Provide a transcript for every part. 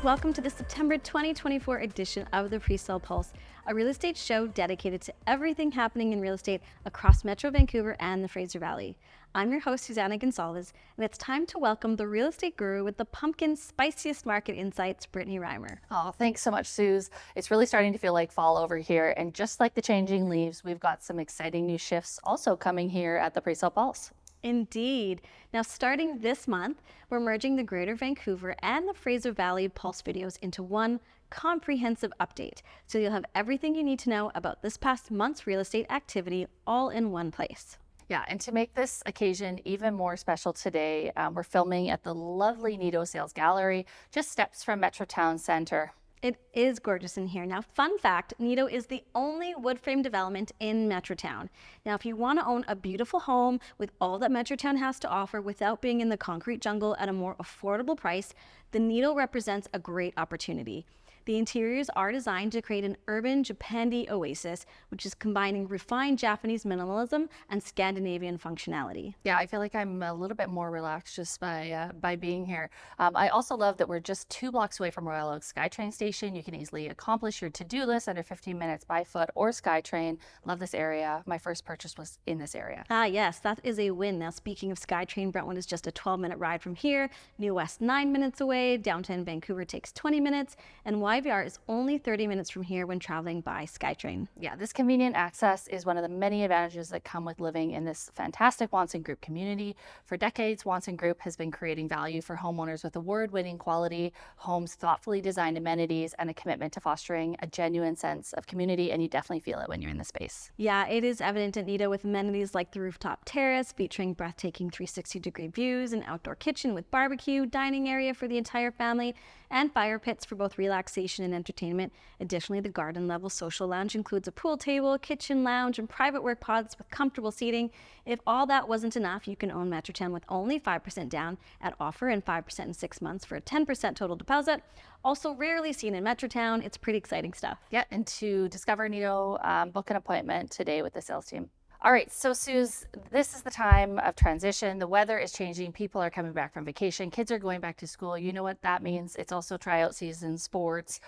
Welcome to the September 2024 edition of the Presale Pulse, a real estate show dedicated to everything happening in real estate across Metro Vancouver and the Fraser Valley. I'm your host, Susanna Gonzalez, and it's time to welcome the real estate guru with the pumpkin spiciest market insights, Brittany Reimer. Oh, thanks so much, Suze. It's really starting to feel like fall over here. And just like the changing leaves, we've got some exciting new shifts also coming here at the Presale Pulse. Indeed. Now, starting this month, we're merging the Greater Vancouver and the Fraser Valley Pulse videos into one comprehensive update. So you'll have everything you need to know about this past month's real estate activity all in one place. Yeah, and to make this occasion even more special today, we're filming at the lovely Nido Sales Gallery, just steps from Metro Town Centre. It is gorgeous in here. Now, fun fact, Nido is the only wood frame development in Metrotown. Now, if you want to own a beautiful home with all that Metrotown has to offer without being in the concrete jungle at a more affordable price, the Nido represents a great opportunity. The interiors are designed to create an urban Japandi oasis, which is combining refined Japanese minimalism and Scandinavian functionality. Yeah, I feel like I'm a little bit more relaxed just by being here. I also love that we're just 2 blocks away from Royal Oak SkyTrain station. You can easily accomplish your to-do list under 15 minutes by foot or SkyTrain. Love this area. My first purchase was in this area. Ah, yes, that is a win. Now, speaking of SkyTrain, Brentwood is just a 12-minute ride from here. New West 9 minutes away. Downtown Vancouver takes 20 minutes, and YVR is only 30 minutes from here when traveling by SkyTrain. Yeah, this convenient access is one of the many advantages that come with living in this fantastic Watson Group community. For decades, Watson Group has been creating value for homeowners with award-winning quality homes, thoughtfully designed amenities, and a commitment to fostering a genuine sense of community, and you definitely feel it when you're in the space. Yeah, it is evident at Nido with amenities like the rooftop terrace featuring breathtaking 360-degree views, an outdoor kitchen with barbecue, dining area for the entire family, and fire pits for both relaxation and entertainment. Additionally, the garden level social lounge includes a pool table, kitchen lounge, and private work pods with comfortable seating. If all that wasn't enough, you can own Metrotown with only 5% down at offer and 5% in 6 months for a 10% total deposit. Also rarely seen in Metrotown. It's pretty exciting stuff. Yeah, and to discover Nido, book an appointment today with the sales team. All right, so Suze, this is the time of transition. The weather is changing. People are coming back from vacation. Kids are going back to school. You know what that means. It's also tryout season, sports.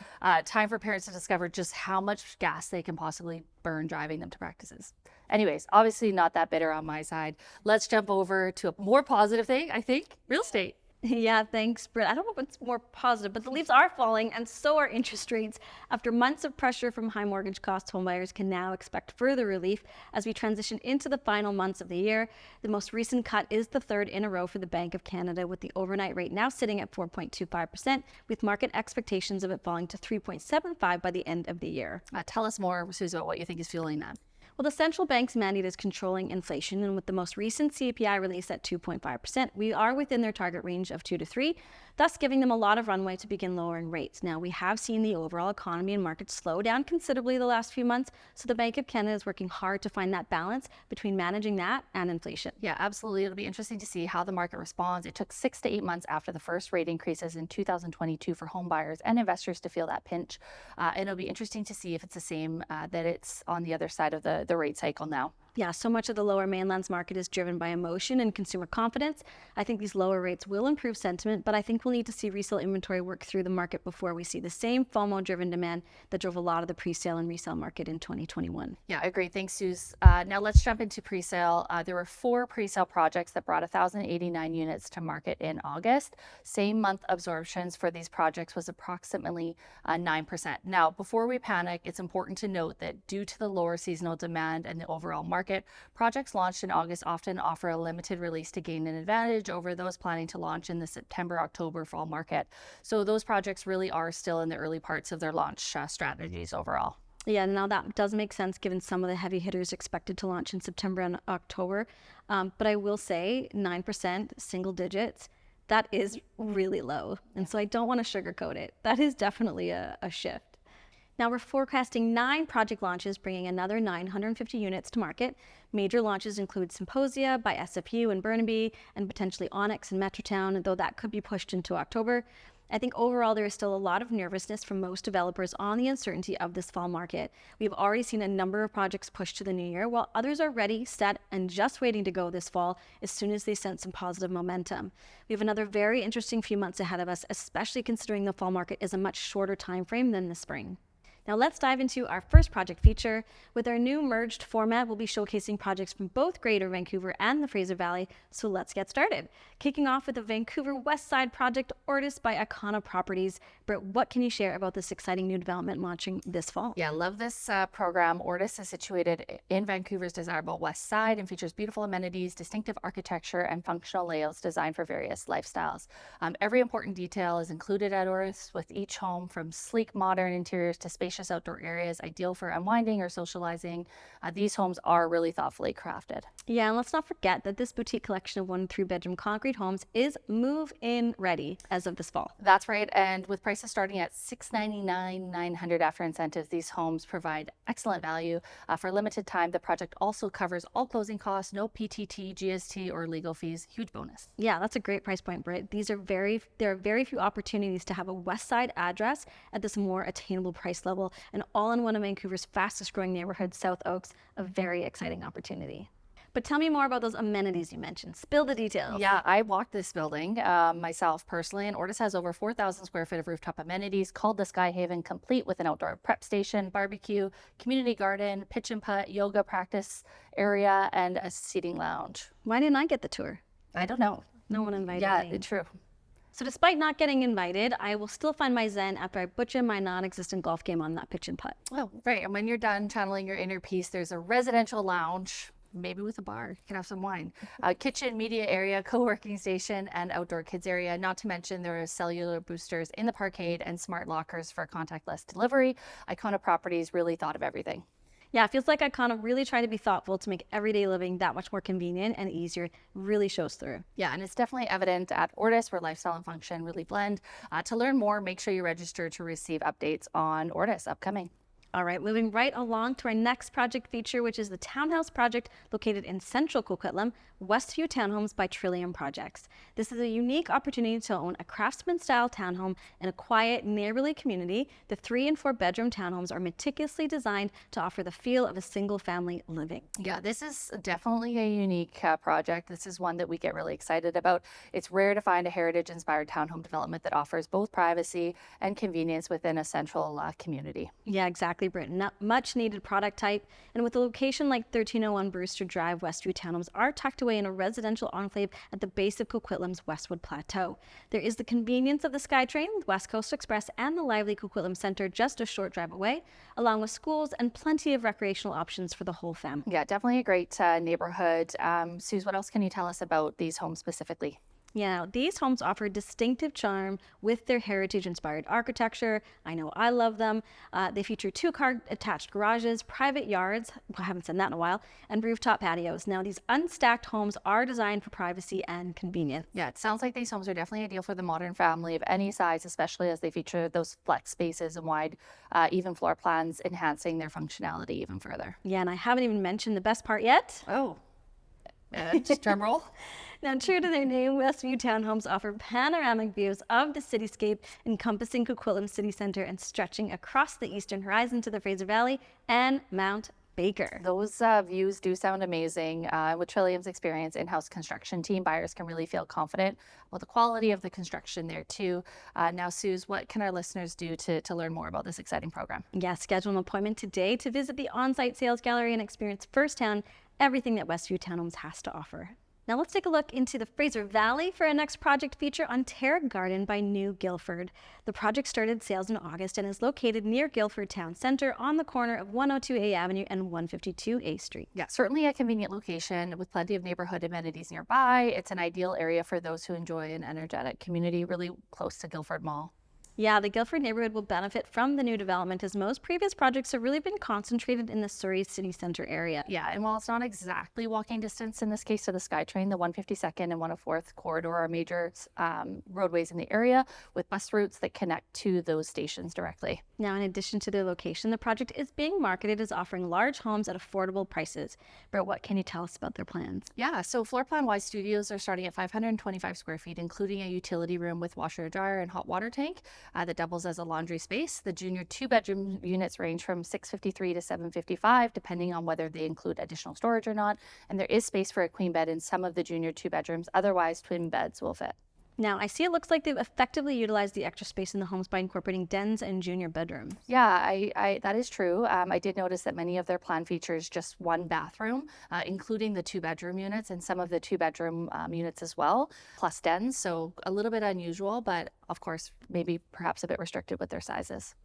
Time for parents to discover just how much gas they can possibly burn driving them to practices. Anyways, obviously not that bitter on my side. Let's jump over to a more positive thing, I think, real estate. Yeah, thanks, Britt. I don't know if it's more positive, but the leaves are falling, and so are interest rates. After months of pressure from high mortgage costs, homebuyers can now expect further relief as we transition into the final months of the year. The most recent cut is the third in a row for the Bank of Canada, with the overnight rate now sitting at 4.25%, with market expectations of it falling to 3.75% by the end of the year. Tell us more, Suze, about what you think is fueling that. Well, the central bank's mandate is controlling inflation, and with the most recent CPI release at 2.5%, we are within their target range of 2 to 3, thus giving them a lot of runway to begin lowering rates. Now, we have seen the overall economy and markets slow down considerably the last few months, so the Bank of Canada is working hard to find that balance between managing that and inflation. Yeah, absolutely. It'll be interesting to see how the market responds. It took 6 to 8 months after the first rate increases in 2022 for home buyers and investors to feel that pinch. And it'll be interesting to see if it's the same, that it's on the other side of the rate cycle now. Yeah, so much of the lower mainland's market is driven by emotion and consumer confidence. I think these lower rates will improve sentiment, but I think we'll need to see resale inventory work through the market before we see the same FOMO-driven demand that drove a lot of the pre-sale and resale market in 2021. Yeah, I agree. Thanks, Suze. Now let's jump into pre-sale. There were 4 pre-sale projects that brought 1,089 units to market in August. Same month absorptions for these projects was approximately 9%. Now, before we panic, it's important to note that due to the lower seasonal demand and the overall market, projects launched in August often offer a limited release to gain an advantage over those planning to launch in the September-October fall market. So those projects really are still in the early parts of their launch strategies overall. Yeah, now that does make sense given some of the heavy hitters expected to launch in September and October. But I will say 9%, single digits, that is really low. And so I don't want to sugarcoat it. That is definitely a shift. Now we're forecasting 9 project launches, bringing another 950 units to market. Major launches include Symposia by SFU in Burnaby and potentially Onyx in Metrotown, though that could be pushed into October. I think overall there is still a lot of nervousness from most developers on the uncertainty of this fall market. We've already seen a number of projects pushed to the new year, while others are ready, set, and just waiting to go this fall as soon as they sense some positive momentum. We have another very interesting few months ahead of us, especially considering the fall market is a much shorter time frame than the spring. Now let's dive into our first project feature. With our new merged format, we'll be showcasing projects from both Greater Vancouver and the Fraser Valley, so let's get started. Kicking off with the Vancouver West Side project, Ortis by Icona Properties. Britt, what can you share about this exciting new development launching this fall? Yeah, love this program. Ortis is situated in Vancouver's desirable West Side and features beautiful amenities, distinctive architecture, and functional layouts designed for various lifestyles. Every important detail is included at Ortis, with each home from sleek modern interiors to spacious outdoor areas ideal for unwinding or socializing. These homes are really thoughtfully crafted. Yeah, and let's not forget that this boutique collection of 1 and 3 bedroom concrete homes is move-in ready as of this fall. That's right, and with prices starting at $699,900 after incentives, these homes provide excellent value. For a limited time, the project also covers all closing costs, no PTT, GST, or legal fees. Huge bonus. Yeah, that's a great price point, Britt. There are very few opportunities to have a West Side address at this more attainable price level, and all in one of Vancouver's fastest growing neighborhoods, South Oaks, a very exciting opportunity. But tell me more about those amenities you mentioned. Spill the details. Yeah, I walked this building myself personally, and Ortis has over 4,000 square feet of rooftop amenities called the Sky Haven, complete with an outdoor prep station, barbecue, community garden, pitch and putt, yoga practice area, and a seating lounge. Why didn't I get the tour? I don't know. No one invited Yeah, me. true. So despite not getting invited, I will still find my zen after I butcher my non-existent golf game on that pitch and putt. Oh, right. And when you're done channeling your inner peace, there's a residential lounge, maybe with a bar. You can have some wine. Kitchen, media area, co-working station, and outdoor kids area. Not to mention there are cellular boosters in the parkade and smart lockers for contactless delivery. Icona Properties really thought of everything. Yeah, it feels like Icona really tried to be thoughtful to make everyday living that much more convenient and easier. Really shows through. Yeah, and it's definitely evident at Ortis, where lifestyle and function really blend. To learn more, make sure you register to receive updates on Ortis upcoming. All right, moving right along to our next project feature, which is the townhouse project located in central Coquitlam, Westview Townhomes by Trillium Projects. This is a unique opportunity to own a craftsman-style townhome in a quiet, neighborly community. The 3 and 4 bedroom townhomes are meticulously designed to offer the feel of a single-family living. Yeah, this is definitely a unique project. This is one that we get really excited about. It's rare to find a heritage-inspired townhome development that offers both privacy and convenience within a central community. Yeah, exactly, Britain. Much needed product type. And with a location like 1301 Brewster Drive, Westview Townhomes are tucked away in a residential enclave at the base of Coquitlam's Westwood Plateau. There is the convenience of the SkyTrain with West Coast Express and the lively Coquitlam Center just a short drive away, along with schools and plenty of recreational options for the whole family. Yeah, definitely a great neighborhood. Suze, what else can you tell us about these homes specifically? Yeah, these homes offer distinctive charm with their heritage-inspired architecture. I know I love them. They feature 2-car attached garages, private yards, I haven't seen that in a while, and rooftop patios. Now, these unstacked homes are designed for privacy and convenience. Yeah, it sounds like these homes are definitely ideal for the modern family of any size, especially as they feature those flex spaces and wide, even floor plans, enhancing their functionality even further. Yeah, and I haven't even mentioned the best part yet. Oh, just drum roll. Now, true to their name, Westview Townhomes offer panoramic views of the cityscape encompassing Coquitlam City Centre and stretching across the eastern horizon to the Fraser Valley and Mount Baker. Those views do sound amazing. With Trillium's experience in-house construction team, buyers can really feel confident about the quality of the construction there too. Now, Suze, what can our listeners do to learn more about this exciting program? Yeah, schedule an appointment today to visit the on-site sales gallery and experience firsthand everything that Westview Townhomes has to offer. Now let's take a look into the Fraser Valley for our next project feature on Terrace Garden by New Guildford. The project started sales in August and is located near Guildford Town Centre on the corner of 102A Avenue and 152A Street. Yeah, certainly a convenient location with plenty of neighborhood amenities nearby. It's an ideal area for those who enjoy an energetic community really close to Guildford Mall. Yeah, the Guildford neighborhood will benefit from the new development as most previous projects have really been concentrated in the Surrey city centre area. Yeah, and while it's not exactly walking distance in this case to the SkyTrain, the 152nd and 104th corridor are major roadways in the area with bus routes that connect to those stations directly. Now, in addition to their location, the project is being marketed as offering large homes at affordable prices. Brett, what can you tell us about their plans? Yeah, so floor plan wise studios are starting at 525 square feet, including a utility room with washer, dryer, and hot water tank that doubles as a laundry space. The junior 2-bedroom units range from 653 to 755, depending on whether they include additional storage or not. And there is space for a queen bed in some of the junior 2 bedrooms. Otherwise, twin beds will fit. Now, I see it looks like they've effectively utilized the extra space in the homes by incorporating dens and junior bedrooms. Yeah, I that is true. I did notice that many of their plan features just one bathroom, including the 2-bedroom units and some of the 2-bedroom units as well, plus dens. So a little bit unusual, but of course, maybe perhaps a bit restricted with their sizes.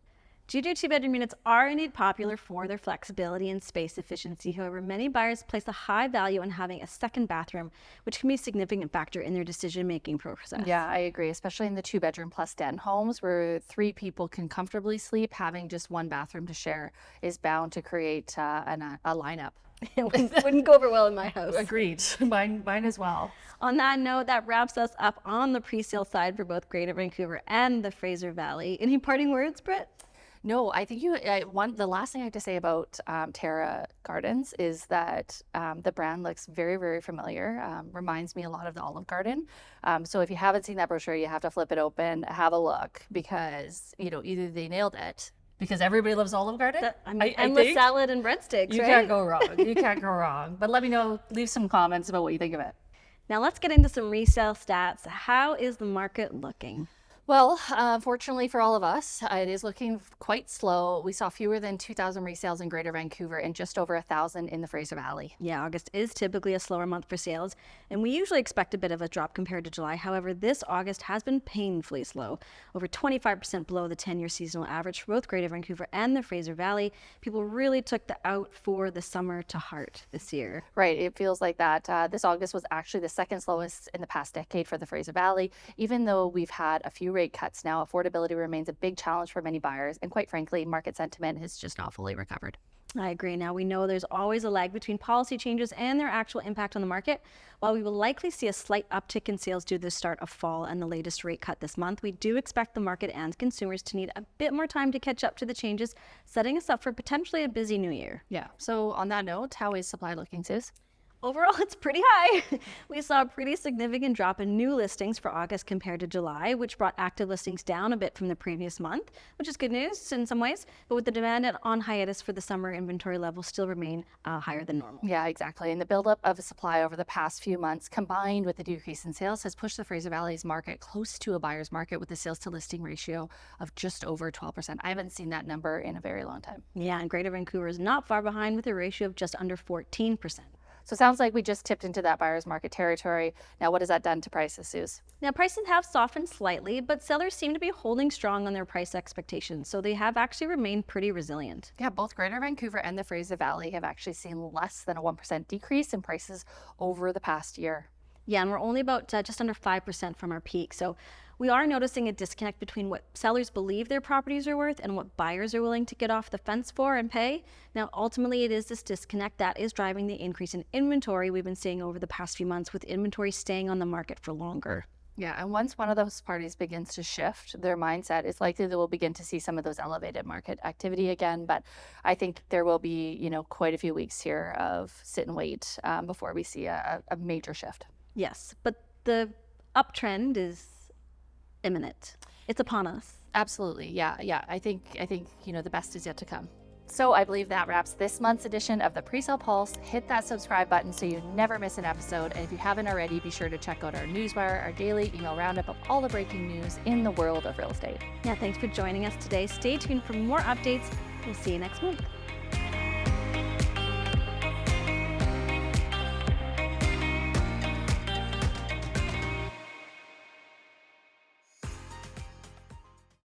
Junior 2-bedroom units are indeed popular for their flexibility and space efficiency. However, many buyers place a high value on having a second bathroom, which can be a significant factor in their decision-making process. Yeah, I agree, especially in the 2-bedroom plus den homes where 3 people can comfortably sleep. Having just one bathroom to share is bound to create a lineup. It wouldn't go over well in my house. Agreed. Mine as well. On that note, that wraps us up on the pre-sale side for both Greater Vancouver and the Fraser Valley. Any parting words, Britt? No, I think the last thing I have to say about Terra Gardens is that the brand looks very, very familiar. Reminds me a lot of the Olive Garden. So if you haven't seen that brochure, you have to flip it open, have a look, because either they nailed it, because everybody loves Olive Garden. Endless salad and breadsticks, you right? can't go wrong. You can't go wrong. But let me know, leave some comments about what you think of it. Now let's get into some resale stats. How is the market looking? Well, fortunately for all of us, it is looking quite slow. We saw fewer than 2,000 resales in Greater Vancouver and just over 1,000 in the Fraser Valley. Yeah, August is typically a slower month for sales, and we usually expect a bit of a drop compared to July. However, this August has been painfully slow, over 25% below the 10-year seasonal average for both Greater Vancouver and the Fraser Valley. People really took the out for the summer to heart this year. Right, it feels like that. This August was actually the second slowest in the past decade for the Fraser Valley. Even though we've had a few rate cuts now, affordability remains a big challenge for many buyers, and quite frankly, market sentiment has just not fully recovered. I agree. Now, we know there's always a lag between policy changes and their actual impact on the market. While we will likely see a slight uptick in sales due to the start of fall and the latest rate cut this month, we do expect the market and consumers to need a bit more time to catch up to the changes, setting us up for potentially a busy new year. Yeah, so on that note, how is supply looking, Suze? Overall, it's pretty high. We saw a pretty significant drop in new listings for August compared to July, which brought active listings down a bit from the previous month, which is good news in some ways. But with the demand on hiatus for the summer, inventory levels still remain higher than normal. Yeah, exactly. And the buildup of supply over the past few months, combined with the decrease in sales, has pushed the Fraser Valley's market close to a buyer's market with a sales to listing ratio of just over 12%. I haven't seen that number in a very long time. Yeah, and Greater Vancouver is not far behind with a ratio of just under 14%. So it sounds like we just tipped into that buyer's market territory. Now, what has that done to prices, Suze? Now, prices have softened slightly, but sellers seem to be holding strong on their price expectations, so they have actually remained pretty resilient. Yeah, both Greater Vancouver and the Fraser Valley have actually seen less than a 1% decrease in prices over the past year. Yeah, and we're only about just under 5% from our peak. So we are noticing a disconnect between what sellers believe their properties are worth and what buyers are willing to get off the fence for and pay. Now, ultimately, it is this disconnect that is driving the increase in inventory we've been seeing over the past few months, with inventory staying on the market for longer. Yeah, and once one of those parties begins to shift their mindset, it's likely that we'll begin to see some of those elevated market activity again. But I think there will be, quite a few weeks here of sit and wait before we see a major shift. Yes, but the uptrend is imminent. It's upon us. Absolutely. Yeah. I think the best is yet to come. So I believe that wraps this month's edition of the Presale Pulse. Hit that subscribe button so you never miss an episode. And if you haven't already, be sure to check out our newswire, our daily email roundup of all the breaking news in the world of real estate. Yeah, thanks for joining us today. Stay tuned for more updates. We'll see you next month.